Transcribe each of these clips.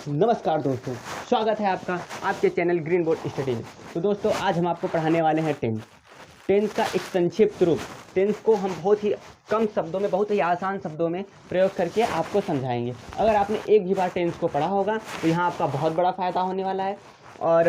नमस्कार दोस्तों, स्वागत है आपका आपके चैनल ग्रीन बोर्ड स्टडी में। तो दोस्तों, आज हम आपको पढ़ाने वाले हैं टेंस का एक संक्षिप्त रूप। टेंस को हम बहुत ही कम शब्दों में, बहुत ही आसान शब्दों में प्रयोग करके आपको समझाएंगे। अगर आपने एक भी बार टेंस को पढ़ा होगा तो यहाँ आपका बहुत बड़ा फ़ायदा होने वाला है। और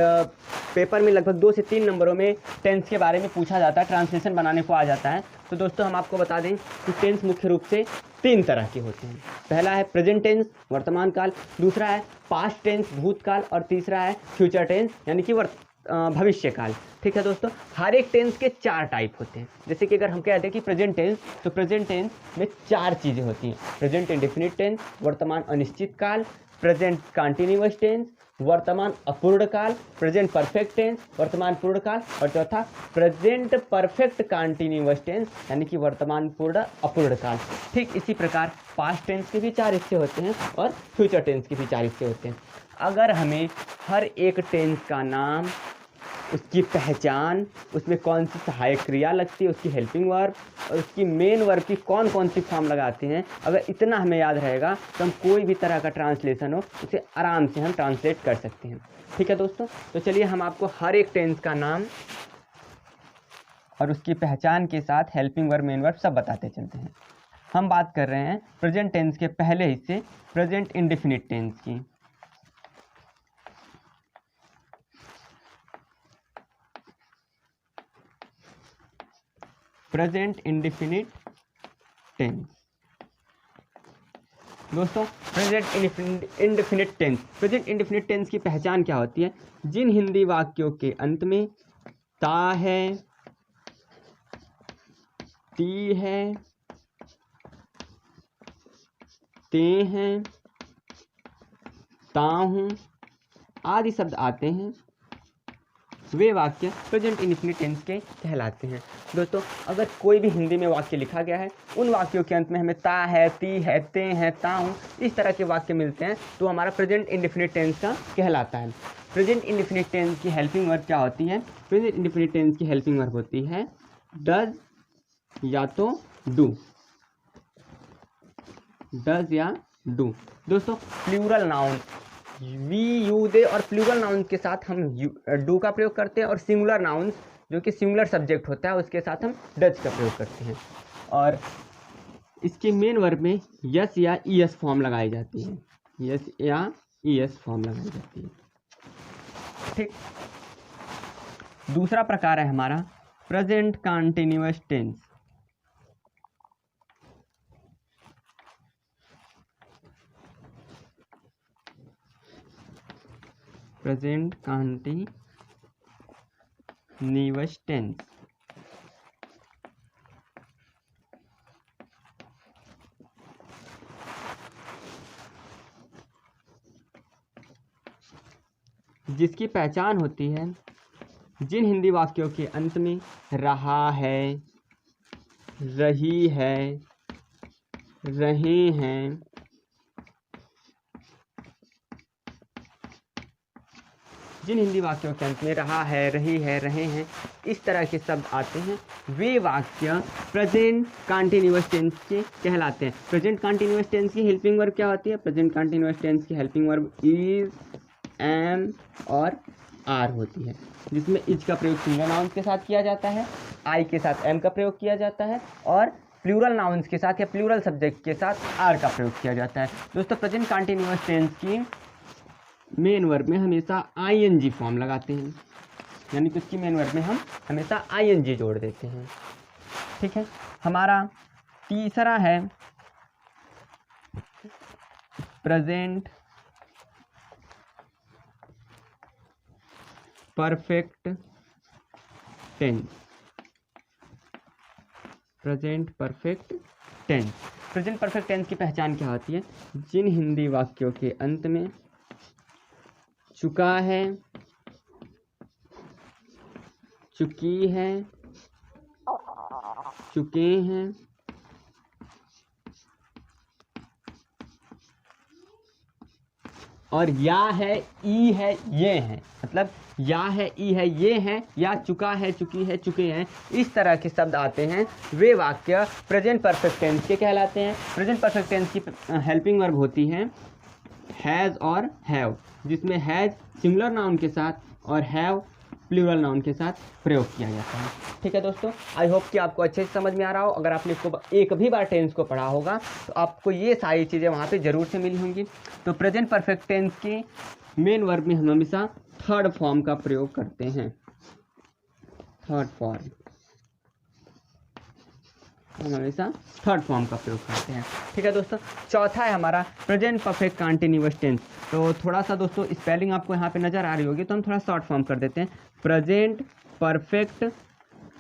पेपर में लगभग 2 से 3 नंबरों में टेंस के बारे में पूछा जाता है, ट्रांसलेशन बनाने को आ जाता है। तो दोस्तों, हम आपको बता दें कि टेंस मुख्य रूप से 3 तरह के होते हैं। पहला है प्रेजेंट टेंस, वर्तमान काल, दूसरा है पास्ट टेंस, भूतकाल, और तीसरा है फ्यूचर टेंस यानी कि भविष्य काल। ठीक है दोस्तों, हर एक टेंस के 4 टाइप होते हैं। जैसे कि अगर हम कहते हैं कि प्रेजेंट टेंस, तो प्रेजेंट टेंस में 4 चीज़ें होती हैं। प्रेजेंट इंडेफिनिट टेंस, वर्तमान अनिश्चित काल, प्रेजेंट कंटिन्यूअस टेंस, वर्तमान अपूर्ण काल, प्रेजेंट परफेक्ट टेंस, वर्तमान पूर्ण काल, और चौथा प्रेजेंट परफेक्ट कंटिन्यूअस टेंस यानी कि वर्तमान पूर्ण अपूर्ण काल। ठीक इसी प्रकार पास्ट टेंस के भी 4 हिस्से होते हैं और फ्यूचर टेंस के भी 4 हिस्से होते हैं। अगर हमें हर एक टेंस का नाम, उसकी पहचान, उसमें कौन सी सहायक क्रिया लगती है, उसकी हेल्पिंग वर्ब और उसकी मेन वर्ब की कौन कौन सी फॉर्म लगाते हैं, अगर इतना हमें याद रहेगा तो हम कोई भी तरह का ट्रांसलेशन हो उसे आराम से हम ट्रांसलेट कर सकते हैं। ठीक है दोस्तों, तो चलिए हम आपको हर एक टेंस का नाम और उसकी पहचान के साथ हेल्पिंग वर्ब, मेन वर्ब सब बताते चलते हैं। हम बात कर रहे हैं प्रेजेंट टेंस के पहले हिस्से, प्रेजेंट इंडेफिनिट टेंस की। Present indefinite tense. दोस्तों, present indefinite tense, present indefinite tense की पहचान क्या होती है? जिन हिंदी वाक्यों के अंत में ता है, ती है, ते हैं, ताहूं आदि शब्द आते हैं, वे वाक्य प्रेजेंट इंडेफिनिट टेंस के कहलाते हैं। दोस्तों, अगर कोई भी हिंदी में वाक्य लिखा गया है, उन वाक्यों के अंत में हमें ता है, ती है, ते हैं, ताहूं इस तरह के वाक्य मिलते हैं तो हमारा प्रेजेंट इंडेफिनिट टेंस का कहलाता है। प्रेजेंट इंडेफिनिट टेंस की हेल्पिंग वर्ब क्या होती है? प्रेजेंट इंडेफिनिट टेंस की हेल्पिंग वर्ब होती है डज या तो डू, डज या डू। दोस्तों, प्लूरल नाउन वी, यू, दे और प्लूरल नाउन के साथ हम डू का प्रयोग करते हैं, और सिंगुलर नाउन जो कि सिंगुलर सब्जेक्ट होता है उसके साथ हम डज का प्रयोग करते हैं। और इसके मेन वर्ब में यस या ईएस फॉर्म लगाई जाती है, यस या ईएस फॉर्म लगाई जाती है। ठीक, दूसरा प्रकार है हमारा present continuous tense. Present continuous tense जिसकी पहचान होती है जिन हिंदी वाक्यों के अंत में रहा है, रही है, रहे हैं, जिन हिंदी वाक्यों के अंत में रहा है, रही है, रहे हैं इस तरह के शब्द आते हैं, वे वाक्य प्रेजेंट कंटिन्यूअस टेंस के कहलाते हैं। प्रेजेंट कंटिन्यूअस टेंस की हेल्पिंग वर्ब क्या होती है? प्रेजेंट कंटिन्यूअस टेंस की हेल्पिंग वर्ब इज, एम और आर होती है, जिसमें इज का प्रयोग सिंगल नाउन्स के साथ किया जाता है, आई के साथ एम का प्रयोग किया जाता है, और प्लूरल नाउन्स के साथ या प्लूरल सब्जेक्ट के साथ आर का प्रयोग किया जाता है। दोस्तों, प्रेजेंट कंटिन्यूअस टेंस की मेन वर्ब में हमेशा आईएनजी फॉर्म लगाते हैं, यानी कि उसकी मेन वर्ब में हम हमेशा आईएनजी जोड़ देते हैं। ठीक है, हमारा तीसरा है present perfect tense. Present perfect tense, present perfect tense की पहचान क्या होती है? जिन हिंदी वाक्यों के अंत में चुका है, चुकी है, चुके हैं, और या है, ई है, ये हैं, मतलब या है, ई है, ये हैं, या चुका है, चुकी है, चुके हैं, इस तरह के शब्द आते हैं, वे वाक्य प्रेजेंट परफेक्ट टेंस के कहलाते हैं। प्रेजेंट परफेक्ट टेंस की हेल्पिंग वर्ब होती है हैज़ और हैव, जिसमें हैज़ सिंगुलर नाउन के साथ और हैव प्लूरल नाउन के साथ प्रयोग किया जाता है। ठीक है दोस्तों, आई होप कि आपको अच्छे से समझ में आ रहा हो। अगर आपने इसको एक भी बार टेंस को पढ़ा होगा तो आपको ये सारी चीज़ें वहाँ पे ज़रूर से मिली होंगी। तो प्रेजेंट परफेक्ट टेंस के मेन वर्ब में हम हमेशा थर्ड फॉर्म का प्रयोग करते हैं। थर्ड फॉर्म, हम हमेशा थर्ड फॉर्म का प्रयोग करते हैं। ठीक है दोस्तों, चौथा है हमारा प्रेजेंट परफेक्ट कंटिन्यूअस टेंस। तो थोड़ा सा दोस्तों स्पेलिंग आपको यहाँ पे नज़र आ रही होगी, तो हम थोड़ा शॉर्ट फॉर्म कर देते हैं। प्रेजेंट परफेक्ट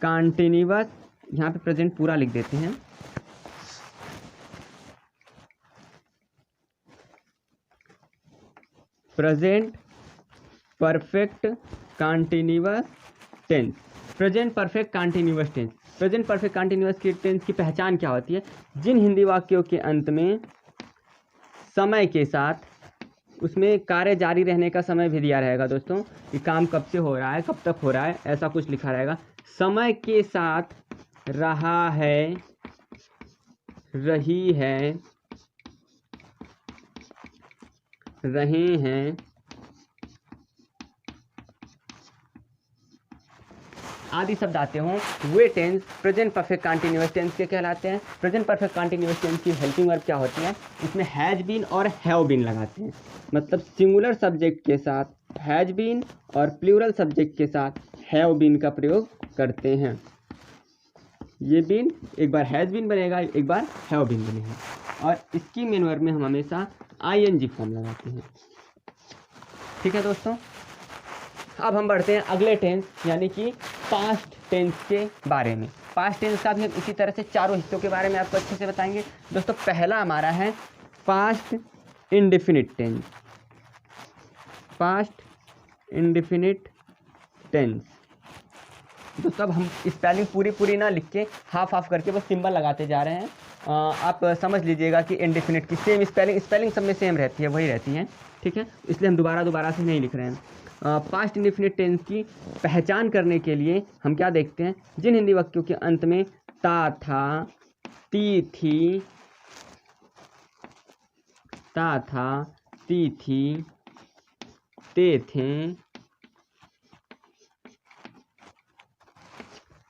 कंटिन्यूअस, यहाँ पे प्रेजेंट पूरा लिख देते हैं। Present perfect continuous tense, present perfect continuous tense. Present perfect continuous की टेंस की पहचान क्या होती है? जिन हिंदी वाक्यों के अंत में समय के साथ उसमें कार्य जारी रहने का समय भी दिया रहेगा दोस्तों, कि काम कब से हो रहा है, कब तक हो रहा है, ऐसा कुछ लिखा रहेगा। समय के साथ रहा है, रही है, रहे हैं आदि शब्द आते हों, वे tense present perfect continuous tense के कहलाते हैं। प्रेजेंट परफेक्ट कंटिन्यूअस टेंस की हेल्पिंग वर्ब क्या होती है? इसमें हैज बीन और हैव बीन लगाते हैं। मतलब सिंगुलर सब्जेक्ट के साथ हैज बीन और प्लूरल सब्जेक्ट के साथ हैव बीन का प्रयोग करते हैं। ये बीन एक बार हैज बीन बनेगा, एक बार हैव बीन बनेगा। और इसकी मेन वर्ब में हम हमेशा आईएनजी फॉर्म लगाते हैं। ठीक है दोस्तों, अब हम बढ़ते हैं अगले टेंस यानी कि पास्ट टेंस के बारे में। पास्ट टेंस का भी हम इसी तरह से चारों हिस्सों के बारे में आपको अच्छे से बताएंगे। दोस्तों पहला हमारा है past indefinite tense. Past indefinite tense दोस्तों, अब हम स्पेलिंग पूरी ना लिख के हाफ करके बस सिंबल लगाते जा रहे हैं। आप समझ लीजिएगा कि इंडेफिनिट की सेम स्पेलिंग सब में सेम रहती है, वही रहती है। ठीक है, इसलिए हम दोबारा से नहीं लिख रहे हैं। पास्ट इंडेफिनिट टेंस की पहचान करने के लिए हम क्या देखते हैं? जिन हिंदी वाक्यों के अंत में ता था, ती थी, ता था, ती थी, ते थे,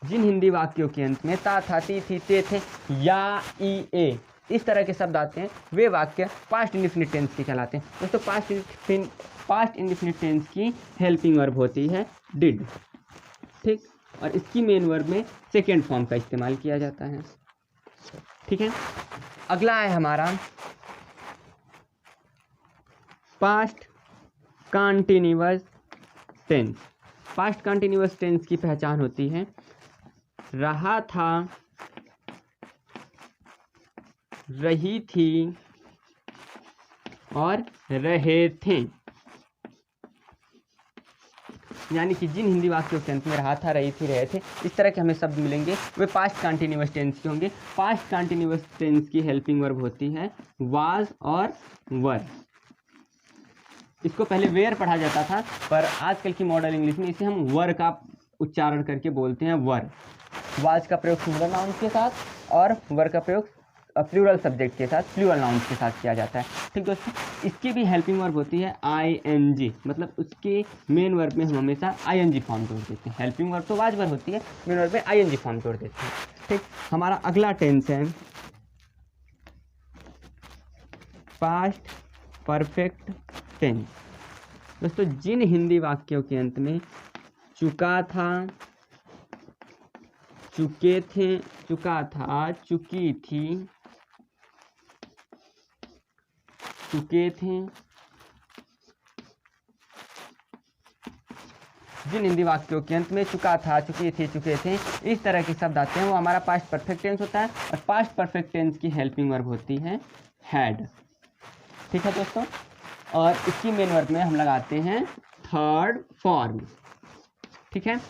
जिन हिंदी वाक्यों के अंत में ता था, ती थी, ते थे या ई ए इस तरह के शब्द आते हैं, वे वाक्य पास्ट इंडेफिनिट टेंस के कहलाते हैं। दोस्तों पास्ट इंडेफिनिट टेंस की हेल्पिंग वर्ब होती है डिड। ठीक, और इसकी मेन वर्ब में सेकेंड फॉर्म का इस्तेमाल किया जाता है। ठीक है, अगला है हमारा past continuous tense. Past continuous tense की पहचान होती है रहा था, रही थी और रहे थे। यानी कि जिन हिंदी वाक्यों के अंत में रहा था, रही थी, रहे थे इस तरह के हमें शब्द मिलेंगे, वे पास्ट कंटिन्यूअस टेंस के होंगे। पास्ट कंटिन्यूअस टेंस की हेल्पिंग वर्ब होती है वाज और वर। इसको पहले वेयर पढ़ा जाता था, पर आजकल की मॉडर्न इंग्लिश में इसे हम वर का उच्चारण करके बोलते हैं वर। वाज का प्रयोग सिंगुलर नाउन के साथ और वर का प्रयोग प्लूरल सब्जेक्ट के साथ, प्लूरल नाउन्स के साथ किया जाता है। ठीक दोस्तों, इसकी भी हेल्पिंग वर्ब होती है आईएनजी। मतलब उसके मेन वर्ब में हम हमेशा आईएनजी फॉर्म जोड़ देते हैं। हेल्पिंग वर्ब तो वाज वर्ब होती है, मेन वर्ब में आईएनजी फॉर्म जोड़ देते हैं। ठीक, हमारा अगला टेंस है पास्ट परफेक्ट टेंस। दोस्तों जिन हिंदी वाक्यों के अंत में चुका था, चुके थे, चुका था, चुकी थी, चुके थे, जिन हिंदी वाक्यों के अंत में चुका था, चुकी थी, चुके थे इस तरह के शब्द आते हैं, वो हमारा पास्ट परफेक्ट टेंस होता है। और पास्ट परफेक्ट टेंस की हेल्पिंग वर्ब होती है हैड। ठीक है दोस्तों, और इसकी मेन वर्ब में हम लगाते हैं थर्ड फॉर्म। ठीक है,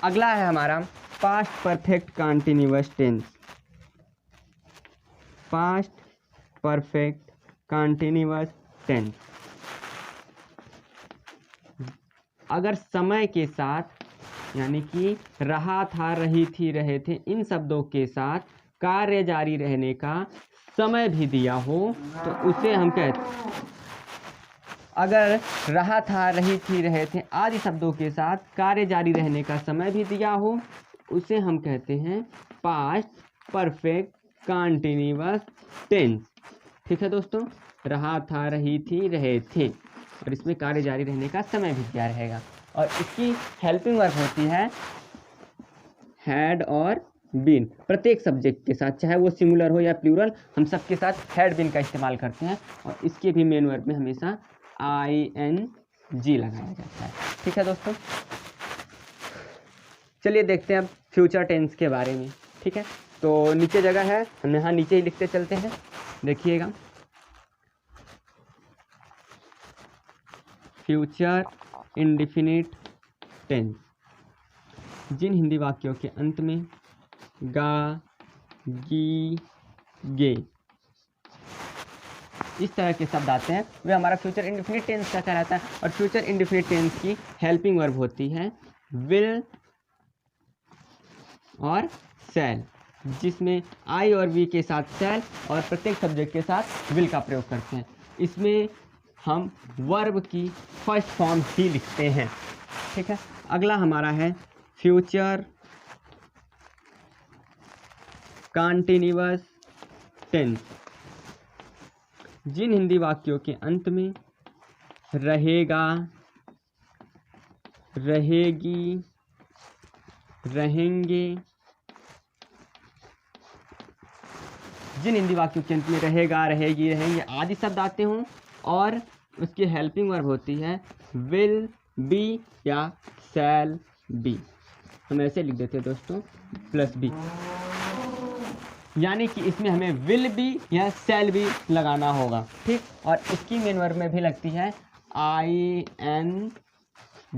अगला है हमारा past perfect continuous tense. Past perfect continuous tense अगर समय के साथ यानी कि रहा था, रही थी, रहे थे इन शब्दों के साथ कार्य जारी रहने का समय भी दिया हो तो उसे हम कहते हैं अगर रहा था, रही थी, रहे थे आदि शब्दों के साथ कार्य जारी रहने का समय भी दिया हो, उसे हम कहते हैं पास्ट परफेक्ट कंटीन्यूअस टेंस। ठीक है दोस्तों, रहा था, रही थी, रहे थे और इसमें कार्य जारी रहने का समय भी दिया रहेगा। और इसकी हेल्पिंग वर्ब होती है हैड और बीन। प्रत्येक सब्जेक्ट के साथ, चाहे वो सिंगुलर हो या प्लूरल, हम सबके साथ हैड बीन का इस्तेमाल करते हैं और इसके भी मेन वर्ब में हमेशा ING लगाया जाता है। ठीक है दोस्तों, चलिए देखते हैं अब फ्यूचर टेंस के बारे में। ठीक है, तो नीचे जगह है, हम यहाँ नीचे ही लिखते चलते हैं, देखिएगा। फ्यूचर इंडिफिनिट टेंस, जिन हिंदी वाक्यों के अंत में गा, गी, गे इस तरह के शब्द आते हैं वे हमारा फ्यूचर इंडिफिनिट टेंस का कहलाता है। और फ्यूचर इंडिफिनिट टेंस की हेल्पिंग वर्ब होती है विल और शैल, जिसमें आई और वी के साथ शैल और प्रत्येक सब्जेक्ट के साथ विल का प्रयोग करते हैं। इसमें हम वर्ब की फर्स्ट फॉर्म ही लिखते हैं। ठीक है, अगला हमारा है फ्यूचर कंटीन्यूअस टेंस, जिन हिंदी वाक्यों के अंत में रहेगा, रहेगी, रहेंगे, जिन हिंदी वाक्यों के अंत में रहेगा, रहेगी, रहेंगे आदि शब्द आते हों और उसकी हेल्पिंग वर्ब होती है विल बी या शैल बी। हम ऐसे लिख देते हैं दोस्तों, प्लस बी, यानी कि इसमें हमें विल बी या शैल बी लगाना होगा। ठीक, और इसकी मेन वर्ब में भी लगती है ING।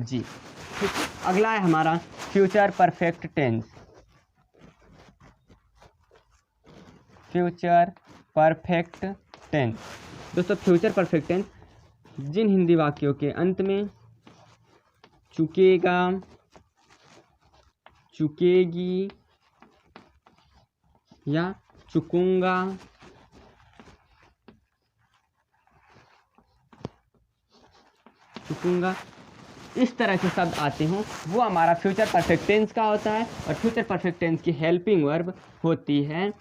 ठीक, अगला है हमारा future perfect tense. Future perfect tense दोस्तों, फ्यूचर परफेक्ट टेंस जिन हिंदी वाक्यों के अंत में चुकेगा, चुकेगी या चुकूंगा, चुकूंगा इस तरह के शब्द आते हों वो हमारा फ्यूचर परफेक्ट टेंस का होता है। और फ्यूचर परफेक्ट टेंस की हेल्पिंग वर्ब होती है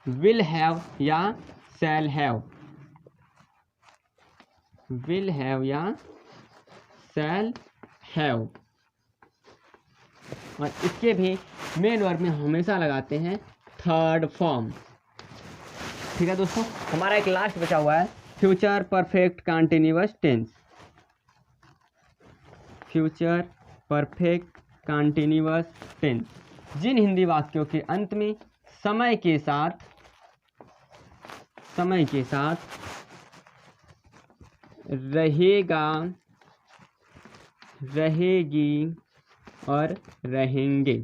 विल हैव या शैल हैव, विल हैव या शैल हैव। और इसके भी मेन वर्ब में हमेशा लगाते हैं थर्ड फॉर्म। ठीक है दोस्तों, हमारा एक लास्ट बचा हुआ है future perfect continuous tense. Future perfect continuous tense, जिन हिंदी वाक्यों के अंत में समय के साथ, समय के साथ रहेगा, रहेगी और रहेंगे।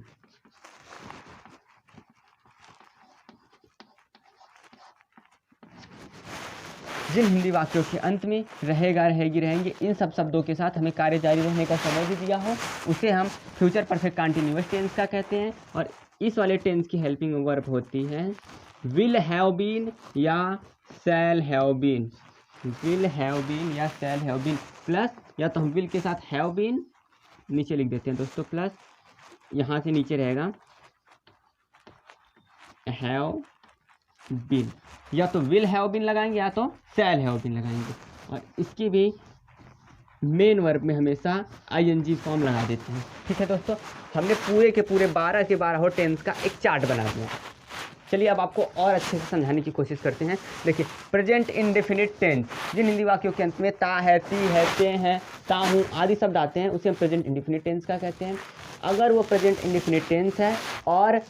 जिन हिंदी वाक्यों के अंत में रहेगा, रहेगी, रहेंगे इन सब शब्दों के साथ हमें कार्य जारी रहने का समय भी दिया हो, उसे हम फ्यूचर परफेक्ट कंटीन्यूअस टेंस का कहते हैं। और इस वाले टेंस की हेल्पिंग वर्ब होती है विल हैव बीन या shall have been, will have been या शैल हैव बीन, प्लस या तो हम विल के साथ हैव बीन नीचे लिख देते हैं दोस्तों, प्लस यहाँ से नीचे रहेगा हैव बीन, या तो विल हैव बीन लगाएंगे या तो शैल हैव बीन लगाएंगे। और इसकी भी मेन वर्ब में हमेशा ING फॉर्म लगा देते हैं। ठीक है दोस्तों, हमने पूरे के पूरे 12 के 12 टेंस का एक चार्ट बना दिया। चलिए अब आपको और अच्छे से समझाने की कोशिश करते हैं। देखिए, प्रेजेंट इंडेफिनिट टेंस, जिन हिंदी वाक्यों के अंत में ता है, ती है, ते हैं, ता हूँ आदि शब्द आते हैं उसे हम प्रेजेंट इंडेफिनिट टेंस का कहते हैं। अगर वो प्रेजेंट इंडेफिनिट टेंस है और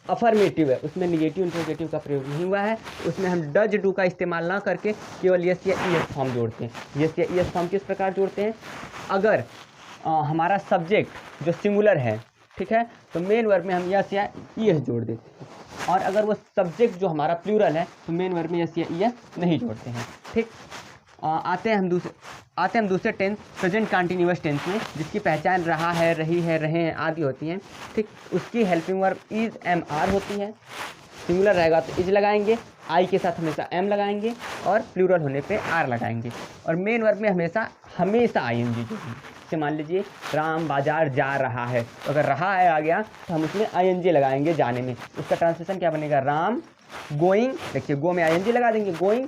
अफर्मेटिव है, उसमें निगेटिव इंट्रोगेटिव का प्रयोग नहीं हुआ है, उसमें हम डज डू का इस्तेमाल ना करके केवल यस या ईएस फॉर्म जोड़ते हैं। यस या ईएस फॉर्म किस प्रकार जोड़ते हैं? अगर हमारा सब्जेक्ट जो सिंगुलर है, ठीक है, तो मेन वर्ब में हम यस या ईएस जोड़ देते हैं। और अगर वो सब्जेक्ट जो हमारा प्लूरल है तो मेन वर्ब में यस या ईएस नहीं जोड़ते हैं। ठीक, आते हैं हम दूसरे टेंस प्रेजेंट कंटीन्यूअस टेंस में, जिसकी पहचान रहा है, रही है, रहे हैं आदि होती हैं। ठीक, उसकी helping verb is am are होती है। सिंगुलर रहेगा तो इज लगाएंगे, आई के साथ हमेशा एम लगाएंगे और प्लूरल होने पे आर लगाएंगे। और मेन वर्ब में हमेशा आई एन जी जोड़ेंगे। जैसे मान लीजिए राम बाजार जा रहा है, तो अगर रहा है आ गया तो हम उसमें आई एन जी लगाएंगे जाने में। उसका ट्रांसलेशन क्या बनेगा, राम गोइंग, देखिए गो में आई एन जी लगा देंगे, going.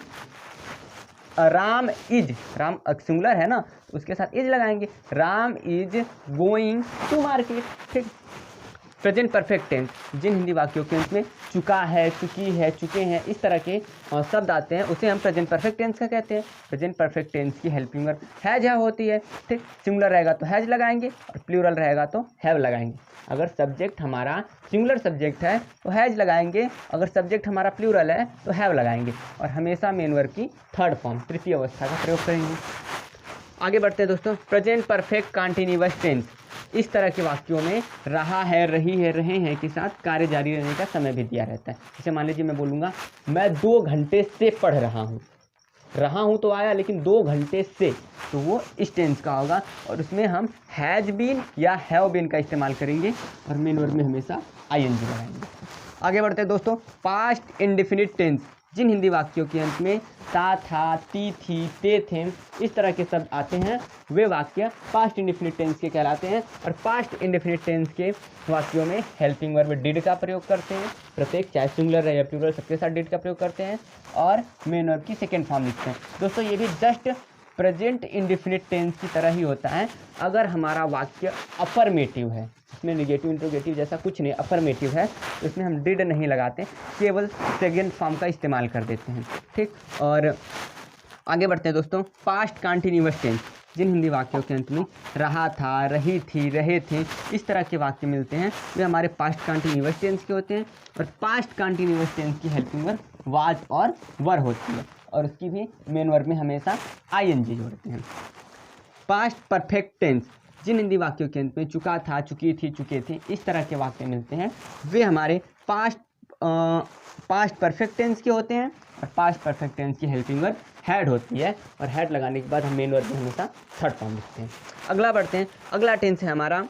Ram is, Ram singular है ना, उसके साथ इज लगाएंगे, Ram is going to market. ठीक। प्रेजेंट परफेक्ट टेंस, जिन हिंदी वाक्यों के अंत में चुका है, चुकी है, चुके हैं, इस तरह के शब्द आते हैं, उसे हम प्रेजेंट परफेक्ट टेंस का कहते हैं। प्रेजेंट परफेक्ट टेंस की हेल्पिंग वर्ब हैज है होती है। ठीक। सिंगुलर रहेगा तो हैज लगाएंगे और प्लूरल रहेगा तो हैव लगाएंगे। अगर सब्जेक्ट हमारा सिंगुलर सब्जेक्ट है तो हैज लगाएंगे, अगर सब्जेक्ट हमारा प्लूरल है तो हैव लगाएंगे। और हमेशा मेन वर्ब की थर्ड फॉर्म, तृतीय अवस्था का प्रयोग करेंगे। आगे बढ़ते हैं दोस्तों। प्रेजेंट परफेक्ट कंटिन्यूअस टेंस, इस तरह के वाक्यों में रहा है, रही है, रहे हैं के साथ कार्य जारी रहने का समय भी दिया रहता है। जैसे मान लीजिए मैं बोलूँगा मैं 2 घंटे से पढ़ रहा हूँ, रहा हूँ तो आया, लेकिन 2 घंटे से, तो वो इस टेंस का होगा और उसमें हम हैज बीन या हैव बीन का इस्तेमाल करेंगे और मेन वर्ब में हमेशा आईएनजी लगाएंगे। आगे बढ़ते हैं दोस्तों। पास्ट इंडेफिनिट टेंस, जिन हिंदी वाक्यों के अंत में ता, था, ती, थी, ते, थे, इस तरह के शब्द आते हैं, वे वाक्य पास्ट इंडेफिनिट टेंस के कहलाते हैं। और पास्ट इंडेफिनिट टेंस के वाक्यों में हेल्पिंग वर्ब डिड का प्रयोग करते हैं, प्रत्येक चाहे सिंगुलर रहे या प्लूरल सबके साथ डिड का प्रयोग करते हैं और मेन वर्ब की सेकेंड फॉर्म लिखते हैं। दोस्तों ये भी जस्ट प्रेजेंट इंडेफिनिट टेंस की तरह ही होता है। अगर हमारा वाक्य अफर्मेटिव है, इसमें निगेटिव इंट्रोगेटिव जैसा कुछ नहीं, अफर्मेटिव है, तो इसमें हम डिड नहीं लगाते, केवल सेकेंड फॉर्म का इस्तेमाल कर देते हैं। ठीक। और आगे बढ़ते हैं दोस्तों। पास्ट कंटिन्यूअस टेंस, जिन हिंदी वाक्यों के अंत में रहा था, रही थी, रहे थे, इस तरह के वाक्य मिलते हैं, वे हमारे पास्ट कंटिन्यूअस टेंस के होते हैं। और पास्ट कंटिन्यूअस टेंस की हेल्पिंग वर्ब वाज और वर होती है और उसकी भी मेन वर्ब में हमेशा आईएनजी जोड़ते हैं। पास्ट परफेक्ट टेंस, जिन हिंदी वाक्यों के अंत में चुका था, चुकी थी, चुके थे, इस तरह के वाक्य मिलते हैं, वे हमारे पास्ट परफेक्ट टेंस के होते हैं। और पास्ट परफेक्ट टेंस की हेल्पिंग वर्ब हैड होती है और हैड लगाने के बाद हम मेन वर्ब में हमेशा थर्ड फॉर्म लिखते हैं। अगला बढ़ते हैं। अगला टेंस है हमारा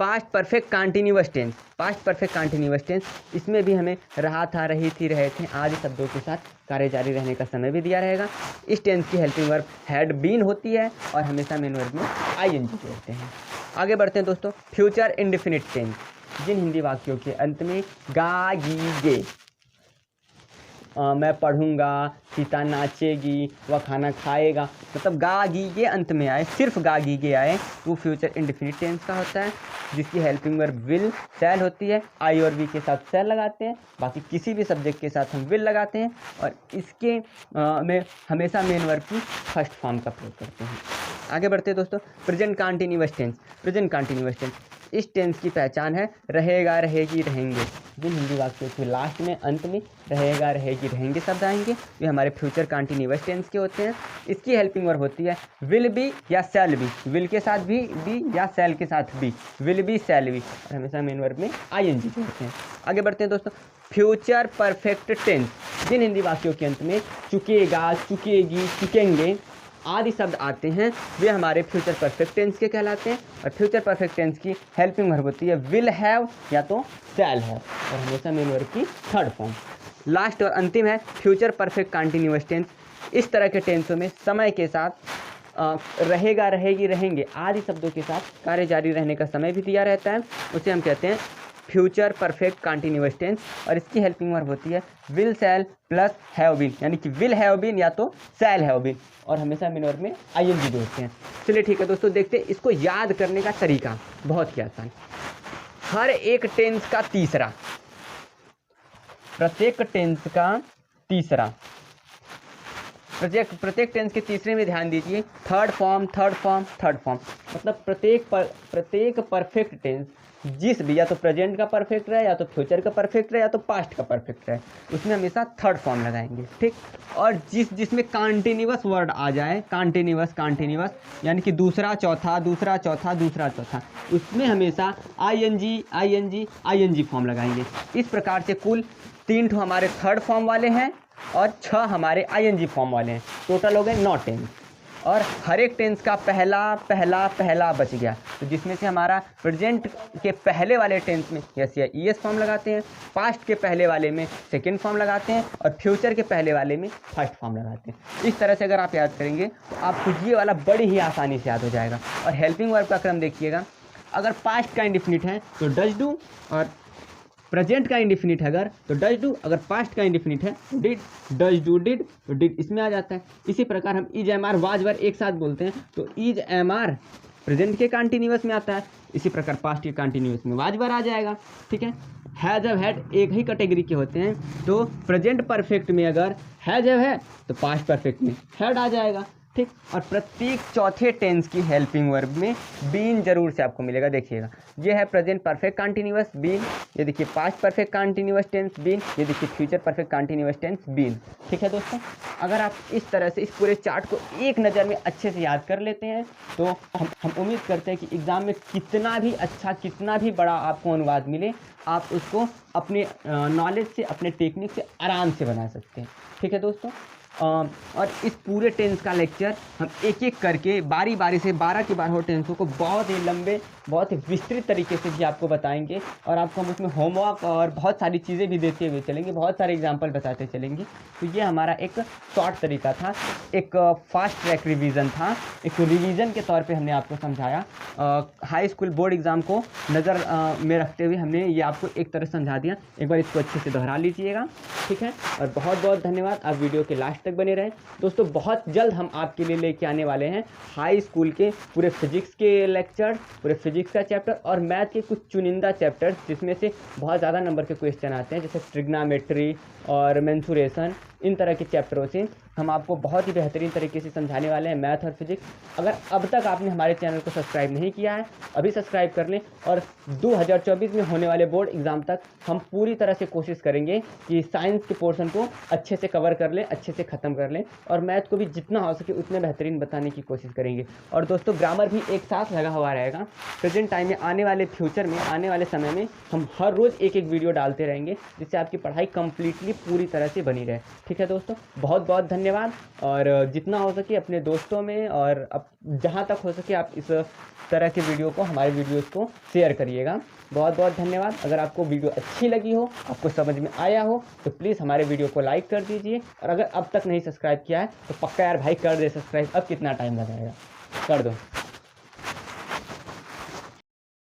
past perfect continuous tense. Past perfect continuous tense, इसमें भी हमें रहा था, रही थी, रहे थे आदि शब्दों के साथ कार्य जारी रहने का समय भी दिया रहेगा। इस टेंस की हेल्पिंग वर्ब हैड बीन होती है और हमेशा मेन वर्ब में आईएनजी जोड़ते हैं। आगे बढ़ते हैं दोस्तों। फ्यूचर इंडेफिनिट टेंस, जिन हिंदी वाक्यों के अंत में गा, गी, गे, मैं पढ़ूंगा, सीता नाचेगी, वह खाना खाएगा, मतलब गा, गी, गे अंत में आए, सिर्फ गा, गी, गे आए, तो फ्यूचर इंडेफिनिट टेंस का होता है, जिसकी हेल्पिंग वर्ब विल, शैल होती है। आई और वी के साथ शैल लगाते हैं, बाकी किसी भी सब्जेक्ट के साथ हम विल लगाते हैं और इसके में हमेशा मेन वर्ब की फर्स्ट फॉर्म का प्रयोग करते हैं। आगे बढ़ते हैं दोस्तों। Present continuous tense, present continuous tense, इस टेंस की पहचान है रहेगा, रहेगी, रहेंगे। जिन हिंदी वाक्यों के लास्ट में, अंत में रहेगा, रहेगी, रहेंगे शब्द आएंगे, वे हमारे फ्यूचर कंटिन्यूअस टेंस के होते हैं। इसकी हेल्पिंग वर्ब होती है विल बी या शैल बी, विल के साथ भी बी या शैल के साथ be, will be, shall be, और हमेशा मेन वर्ब में आईएनजी जोड़ते हैं। आगे बढ़ते हैं दोस्तों। फ्यूचर परफेक्ट टेंस, जिन हिंदी वाक्यों के अंत में चुकेगा, चुकेगी, चुकेंगे आदि शब्द आते हैं, वे हमारे फ्यूचर परफेक्ट टेंस के कहलाते हैं। और फ्यूचर परफेक्ट टेंस की हेल्पिंग वर्ब होती है विल हैव या तो शैल हैव और हमेशा मेन वर्ब की थर्ड फॉर्म। लास्ट और अंतिम है फ्यूचर परफेक्ट कंटिन्यूअस टेंस। इस तरह के टेंसों में समय के साथ रहेगा, रहेगी, रहेंगे आदि शब्दों के साथ कार्य जारी रहने का समय भी दिया रहता है, उसे हम कहते हैं फ्यूचर परफेक्ट कंटिन्यूअस टेंस। और इसकी हेल्पिंग वर्ब होती है will, shall plus have been, यानी कि विल हैव बीन या तो शैल हैव बीन, और हमेशा मेन वर्ब में आईएनजी जोड़ते हैं। चलिए ठीक है दोस्तों, देखते हैं इसको याद करने का तरीका, बहुत ही आसान। हर एक टेंस का तीसरा, प्रत्येक टेंस का तीसरा, प्रत्येक टेंस के तीसरे में ध्यान दीजिए, third form, third form, third form, मतलब प्रत्येक परफेक्ट टेंस जिस भी, या तो प्रेजेंट का परफेक्ट रहे, या तो फ्यूचर का परफेक्ट रहे, या तो पास्ट का परफेक्ट रहे, उसमें हमेशा थर्ड फॉर्म लगाएंगे। ठीक। और जिसमें कंटिन्यूअस वर्ड आ जाए, कंटिन्यूअस यानी कि दूसरा चौथा, दूसरा चौथा, दूसरा चौथा, उसमें हमेशा आईएनजी फॉर्म लगाएंगे। इस प्रकार से कुल 3 हमारे थर्ड फॉर्म वाले हैं और 6 हमारे आईएनजी फॉर्म वाले हैं, टोटल हो गए 9 टेंस। और हर एक टेंस का पहला पहला पहला बच गया, तो जिसमें से हमारा प्रेजेंट के पहले वाले टेंस में यस या ईएस फॉर्म लगाते हैं, पास्ट के पहले वाले में सेकेंड फॉर्म लगाते हैं और फ्यूचर के पहले वाले में फर्स्ट फॉर्म लगाते हैं। इस तरह से अगर आप याद करेंगे तो आपको ये वाला बड़ी ही आसानी से याद हो जाएगा। और हेल्पिंग वर्ब का क्रम देखिएगा, अगर पास्ट का इंडिफिनिट है तो डज डू, और प्रेजेंट का इंडिफिनिट है अगर तो डज डू, अगर पास्ट का इंडिफिनिट है तो डिड, डज डू डिड तो डिड इसमें आ जाता है। इसी प्रकार हम is am are was were एक साथ बोलते हैं तो इज एम आर प्रेजेंट के कंटिन्यूअस में आता है, इसी प्रकार पास्ट के कंटिन्यूअस में वाज वर आ जाएगा। ठीक है, हैज हैव हैड एक ही कैटेगरी के होते हैं, तो प्रेजेंट परफेक्ट में अगर हैज हैव है तो पास्ट परफेक्ट में हैड आ जाएगा। ठीक, और प्रत्येक चौथे टेंस की हेल्पिंग वर्ब में बीन जरूर से आपको मिलेगा। देखिएगा, ये है प्रेजेंट परफेक्ट कंटिन्यूअस बीन, ये देखिए past perfect continuous tense been, ये देखिए future perfect continuous tense been. ठीक है दोस्तों, अगर आप इस तरह से इस पूरे चार्ट को एक नज़र में अच्छे से याद कर लेते हैं तो हम उम्मीद करते हैं कि एग्ज़ाम में कितना भी अच्छा, कितना भी बड़ा आपको अनुवाद मिले, आप उसको अपने नॉलेज से, अपने टेक्निक से आराम से बना सकते हैं। ठीक है दोस्तों, और इस पूरे टेंस का लेक्चर हम एक एक करके बारी बारी से 12 के 12 टेंसों को बहुत ही लंबे, बहुत ही विस्तृत तरीके से भी आपको बताएंगे, और आपको हम उसमें होमवर्क और बहुत सारी चीज़ें भी देते हुए चलेंगे, बहुत सारे एग्जाम्पल बताते चलेंगे। तो ये हमारा एक शॉर्ट तरीका था, एक फास्ट ट्रैक रिवीजन था, एक रिवीजन के तौर पे हमने आपको समझाया। हाई स्कूल बोर्ड एग्ज़ाम को नज़र में रखते हुए हमने ये आपको एक तरह समझा दिया। एक बार इसको अच्छे से दोहरा लीजिएगा। ठीक है, और बहुत बहुत धन्यवाद, आप वीडियो के लास्ट तक बने रहें। दोस्तों बहुत जल्द हम आपके लिए लेके आने वाले हैं हाई स्कूल के पूरे फिजिक्स के लेक्चर, पूरे फिजिक्स का चैप्टर और मैथ के कुछ चुनिंदा चैप्टर्स, जिसमें से बहुत ज़्यादा नंबर के क्वेश्चन आते हैं, जैसे ट्रिग्नोमेट्री और मेंसुरेशन। इन तरह के चैप्टरों से हम आपको बहुत ही बेहतरीन तरीके से समझाने वाले हैं मैथ और फिजिक्स। अगर अब तक आपने हमारे चैनल को सब्सक्राइब नहीं किया है, अभी सब्सक्राइब कर लें। और 2024 में होने वाले बोर्ड एग्ज़ाम तक हम पूरी तरह से कोशिश करेंगे कि साइंस के पोर्शन को अच्छे से कवर कर लें, अच्छे से ख़त्म कर लें, और मैथ को भी जितना हो सके उतने बेहतरीन बताने की कोशिश करेंगे। और दोस्तों ग्रामर भी एक साथ लगा हुआ रहेगा। प्रेजेंट टाइम में, आने वाले फ्यूचर में, आने वाले समय में हम हर रोज़ एक एक वीडियो डालते रहेंगे, जिससे आपकी पढ़ाई कम्प्लीटली पूरी तरह से बनी रहे। ठीक है दोस्तों, बहुत बहुत धन्यवाद। और जितना हो सके अपने दोस्तों में, और अब जहाँ तक हो सके आप इस तरह के वीडियो को, हमारे वीडियोस को शेयर करिएगा। बहुत बहुत धन्यवाद। अगर आपको वीडियो अच्छी लगी हो, आपको समझ में आया हो, तो प्लीज़ हमारे वीडियो को लाइक कर दीजिए। और अगर अब तक नहीं सब्सक्राइब किया है तो पक्का यार भाई कर दे सब्सक्राइब, अब कितना टाइम लगाएगा, कर दो।